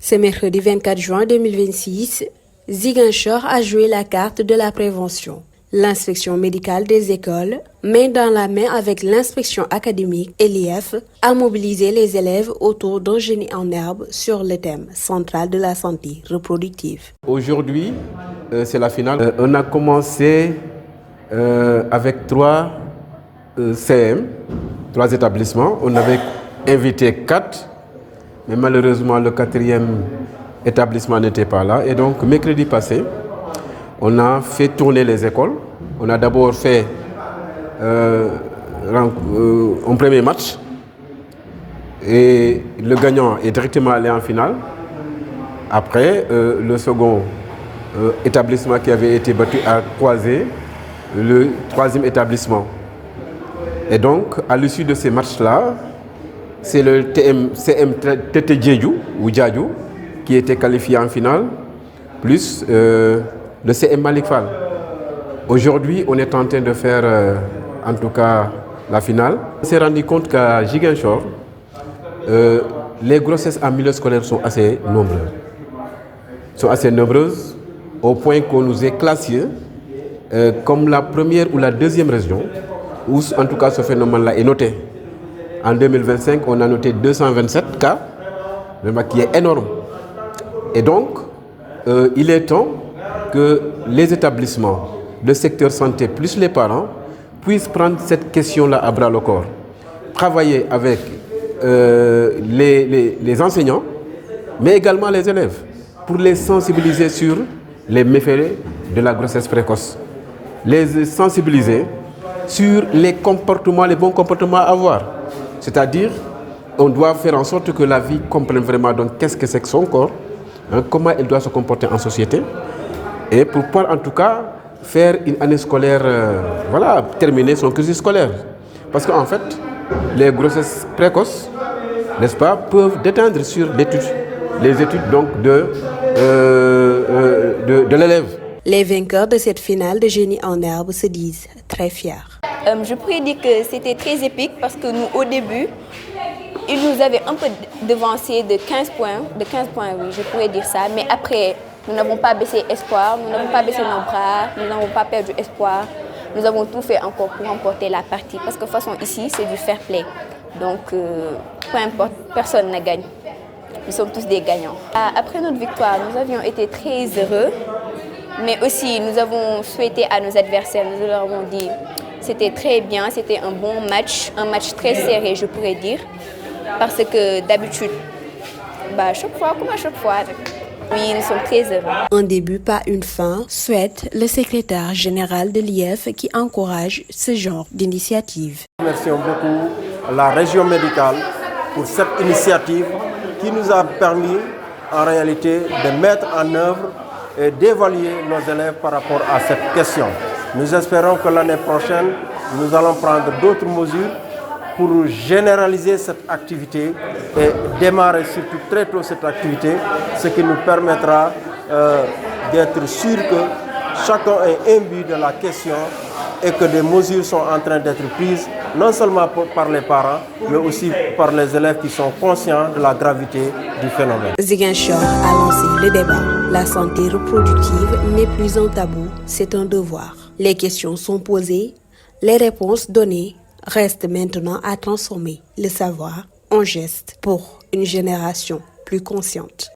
Ce mercredi 24 juin 2026, Ziguinchor a joué la carte de la prévention. L'inspection médicale des écoles, main dans la main avec l'inspection académique et l'IF, a mobilisé les élèves autour d'un génie en herbe sur le thème central de la santé reproductive. Aujourd'hui, c'est la finale. On a commencé avec 3 CM, 3 établissements. On avait invité 4, mais malheureusement le 4e établissement n'était pas là. Et donc, mercredi passé, on a fait tourner les écoles. On a d'abord fait un premier match et le gagnant est directement allé en finale. Après, le second établissement qui avait été battu a croisé le 3e établissement. Et donc, à l'issue de ces matchs-là, c'est le CM Tete Djedjou ou Djadjou qui était qualifié en finale, plus le CM Malik Fall. Aujourd'hui, on est en train de faire, en tout cas, la finale. On s'est rendu compte qu'à Ziguinchor, les grossesses en milieu scolaire sont assez nombreuses. Au point qu'on nous ait classés comme la première ou la 2e région où, en tout cas, ce phénomène-là est noté. En 2025, on a noté 227 cas, qui est énorme. Et donc, il est temps que les établissements, le secteur santé plus les parents puissent prendre cette question-là à bras le corps. Travailler avec les enseignants, mais également les élèves, pour les sensibiliser sur les méfaits de la grossesse précoce. Les sensibiliser sur les comportements, les bons comportements à avoir. C'est-à-dire, on doit faire en sorte que la vie comprenne vraiment donc qu'est-ce que c'est que son corps, comment elle doit se comporter en société, et pour pouvoir en tout cas faire une année scolaire, terminer son cursus scolaire. Parce qu'en fait, les grossesses précoces, n'est-ce pas, peuvent déteindre sur les études donc de l'élève. Les vainqueurs de cette finale de génie en herbe se disent très fiers. Je pourrais dire que c'était très épique parce que nous, au début, ils nous avaient un peu devancé de 15 points. De 15 points, oui, je pourrais dire ça. Mais après, nous n'avons pas baissé espoir, nous n'avons pas baissé nos bras, nous n'avons pas perdu espoir. Nous avons tout fait encore pour remporter la partie. Parce que de toute façon, ici, c'est du fair play. Donc, peu importe, personne ne gagne. Nous sommes tous des gagnants. Après notre victoire, nous avions été très heureux. Mais aussi, nous avons souhaité à nos adversaires, nous leur avons dit c'était très bien, c'était un bon match, un match très serré, je pourrais dire. Parce que d'habitude, chaque fois, comme à chaque fois, oui, nous sommes très heureux. Un début, pas une fin, souhaite le secrétaire général de l'IF qui encourage ce genre d'initiative. Remercions beaucoup la région médicale pour cette initiative qui nous a permis en réalité de mettre en œuvre et d'évaluer nos élèves par rapport à cette question. Nous espérons que l'année prochaine, nous allons prendre d'autres mesures pour généraliser cette activité et démarrer surtout très tôt cette activité, ce qui nous permettra d'être sûr que chacun est imbu de la question et que des mesures sont en train d'être prises, non seulement par les parents, mais aussi par les élèves qui sont conscients de la gravité du phénomène. Ziguinchor a lancé le débat. La santé reproductive n'est plus un tabou, c'est un devoir. Les questions sont posées, les réponses données. Reste maintenant à transformer le savoir en geste pour une génération plus consciente.